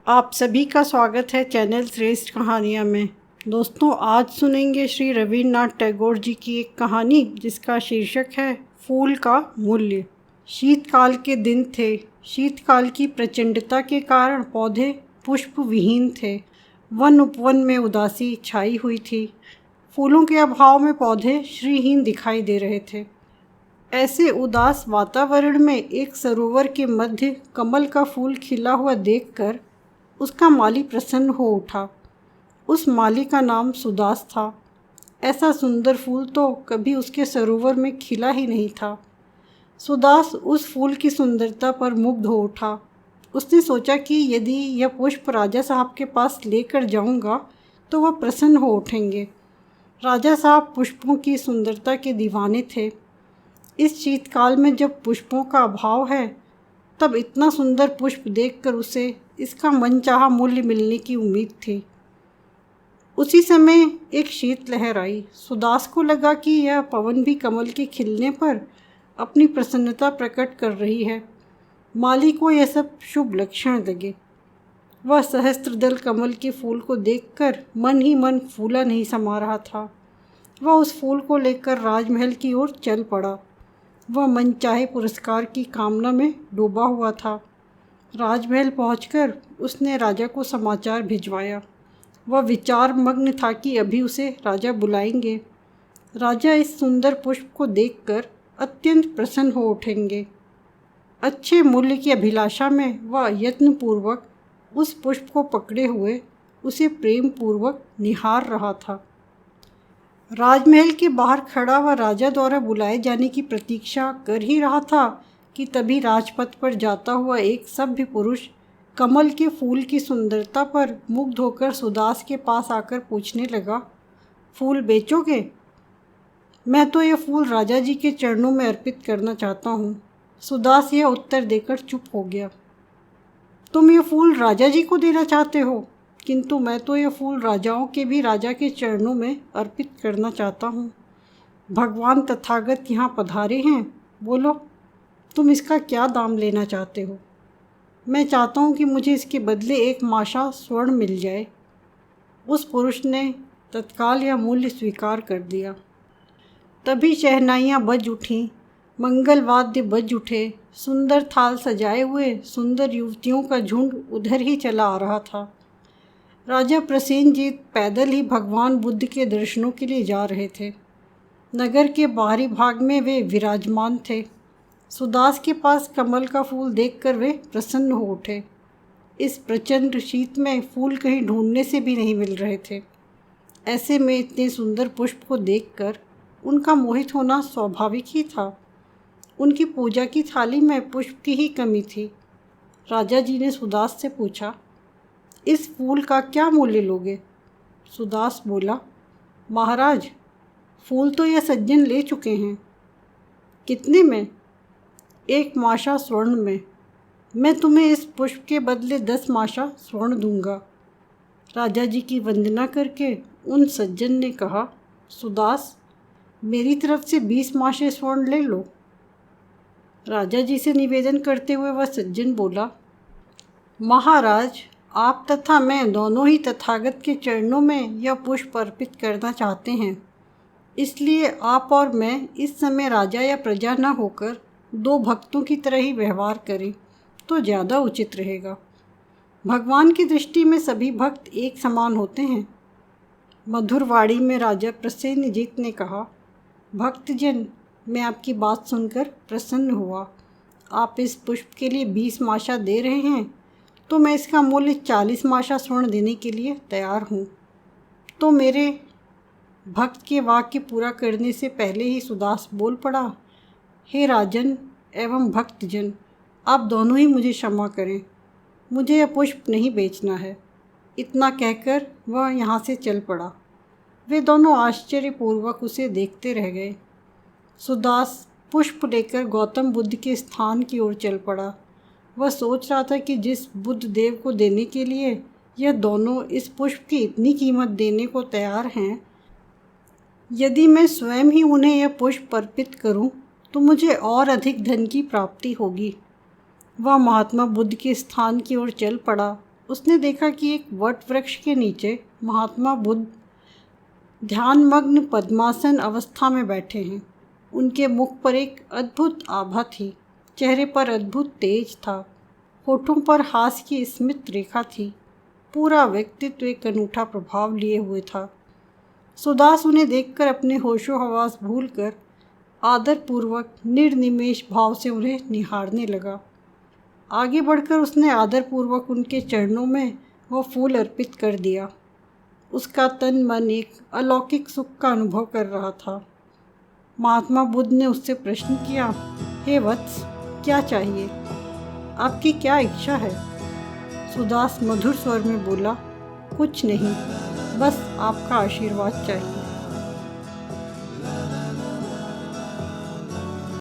आप सभी का स्वागत है चैनल श्रेष्ठ कहानियाँ में। दोस्तों, आज सुनेंगे श्री रविन्द्रनाथ टैगोर जी की एक कहानी जिसका शीर्षक है फूल का मूल्य। शीतकाल के दिन थे। शीतकाल की प्रचंडता के कारण पौधे पुष्प विहीन थे। वन उपवन में उदासी छाई हुई थी। फूलों के अभाव में पौधे श्रीहीन दिखाई दे रहे थे। ऐसे उदास वातावरण में एक सरोवर के मध्य कमल का फूल खिला हुआ देखकर उसका माली प्रसन्न हो उठा। उस माली का नाम सुदास था। ऐसा सुंदर फूल तो कभी उसके सरोवर में खिला ही नहीं था। सुदास उस फूल की सुंदरता पर मुग्ध हो उठा। उसने सोचा कि यदि यह पुष्प राजा साहब के पास लेकर जाऊंगा तो वह प्रसन्न हो उठेंगे। राजा साहब पुष्पों की सुंदरता के दीवाने थे। इस शीतकाल में जब पुष्पों का अभाव है तब इतना सुंदर पुष्प देखकर उसे इसका मनचाहा मूल्य मिलने की उम्मीद थी। उसी समय एक शीत लहर आई। सुदास को लगा कि यह पवन भी कमल के खिलने पर अपनी प्रसन्नता प्रकट कर रही है। माली को यह सब शुभ लक्षण लगे। वह सहस्त्रदल कमल के फूल को देखकर मन ही मन फूला नहीं समा रहा था। वह उस फूल को लेकर राजमहल की ओर चल पड़ा। वह मनचाहे पुरस्कार की कामना में डूबा हुआ था। राजमहल पहुंचकर उसने राजा को समाचार भिजवाया। वह विचार मग्न था कि अभी उसे राजा बुलाएंगे। राजा इस सुंदर पुष्प को देखकर अत्यंत प्रसन्न हो उठेंगे। अच्छे मूल्य की अभिलाषा में वह यत्नपूर्वक उस पुष्प को पकड़े हुए उसे प्रेम पूर्वक निहार रहा था। राजमहल के बाहर खड़ा वह राजा द्वारा बुलाए जाने की प्रतीक्षा कर ही रहा था कि तभी राजपथ पर जाता हुआ एक सभ्य पुरुष कमल के फूल की सुंदरता पर मुग्ध होकर सुदास के पास आकर पूछने लगा, फूल बेचोगे? मैं तो यह फूल राजा जी के चरणों में अर्पित करना चाहता हूँ। सुदास यह उत्तर देकर चुप हो गया। तुम यह फूल राजा जी को देना चाहते हो? किंतु मैं तो यह फूल राजाओं के भी राजा के चरणों में अर्पित करना चाहता हूँ। भगवान तथागत यहाँ पधारे हैं। बोलो, तुम इसका क्या दाम लेना चाहते हो? मैं चाहता हूँ कि मुझे इसके बदले एक माशा स्वर्ण मिल जाए। उस पुरुष ने तत्काल यह मूल्य स्वीकार कर दिया। तभी शहनाइयाँ बज उठीं, मंगल वाद्य बज उठे। सुंदर थाल सजाए हुए सुंदर युवतियों का झुंड उधर ही चला आ रहा था। राजा प्रसेनजीत पैदल ही भगवान बुद्ध के दर्शनों के लिए जा रहे थे। नगर के बाहरी भाग में वे विराजमान थे। सुदास के पास कमल का फूल देखकर वे प्रसन्न हो उठे। इस प्रचंड शीत में फूल कहीं ढूंढने से भी नहीं मिल रहे थे। ऐसे में इतने सुंदर पुष्प को देखकर उनका मोहित होना स्वाभाविक ही था। उनकी पूजा की थाली में पुष्प की ही कमी थी। राजा जी ने सुदास से पूछा, इस फूल का क्या मूल्य लोगे? सुदास बोला, महाराज, फूल तो यह सज्जन ले चुके हैं। कितने में? 1 माशा स्वर्ण में। मैं तुम्हें इस पुष्प के बदले 10 माशा स्वर्ण दूंगा। राजा जी की वंदना करके उन सज्जन ने कहा, सुदास, मेरी तरफ से 20 माशे स्वर्ण ले लो। राजा जी से निवेदन करते हुए वह सज्जन बोला, महाराज, आप तथा मैं दोनों ही तथागत के चरणों में यह पुष्प अर्पित करना चाहते हैं। इसलिए आप और मैं इस समय राजा या प्रजा न होकर 2 भक्तों की तरह ही व्यवहार करें तो ज़्यादा उचित रहेगा। भगवान की दृष्टि में सभी भक्त एक समान होते हैं। मधुर वाणी में राजा प्रसेनजीत ने कहा, भक्तजन, मैं आपकी बात सुनकर प्रसन्न हुआ। आप इस पुष्प के लिए 20 माशा दे रहे हैं तो मैं इसका मूल्य 40 माशा स्वर्ण देने के लिए तैयार हूँ। तो मेरे भक्त के वाक्य पूरा करने से पहले ही सुदास बोल पड़ा, हे राजन एवं भक्तजन, आप दोनों ही मुझे क्षमा करें। मुझे यह पुष्प नहीं बेचना है। इतना कहकर वह यहाँ से चल पड़ा। वे दोनों आश्चर्यपूर्वक उसे देखते रह गए। सुदास पुष्प लेकर गौतम बुद्ध के स्थान की ओर चल पड़ा। वह सोच रहा था कि जिस बुद्ध देव को देने के लिए यह दोनों इस पुष्प की इतनी कीमत देने को तैयार हैं, यदि मैं स्वयं ही उन्हें यह पुष्प अर्पित करूं तो मुझे और अधिक धन की प्राप्ति होगी। वह महात्मा बुद्ध के स्थान की ओर चल पड़ा। उसने देखा कि एक वट वृक्ष के नीचे महात्मा बुद्ध ध्यानमग्न पद्मासन अवस्था में बैठे हैं। उनके मुख पर एक अद्भुत आभा थी, चेहरे पर अद्भुत तेज था, होठों पर हास्य की स्मित रेखा थी। पूरा व्यक्तित्व एक अनूठा प्रभाव लिए हुए था। सुदास उन्हें देखकर अपने होशो हवास भूलकर आदरपूर्वक निर्निमेष भाव से उन्हें निहारने लगा। आगे बढ़कर उसने आदरपूर्वक उनके चरणों में वह फूल अर्पित कर दिया। उसका तन मन एक अलौकिक सुख का अनुभव कर रहा था। महात्मा बुद्ध ने उससे प्रश्न किया, हे वत्स, क्या चाहिए? आपकी क्या इच्छा है? सुदास मधुर स्वर में बोला, कुछ नहीं, बस आपका आशीर्वाद चाहिए।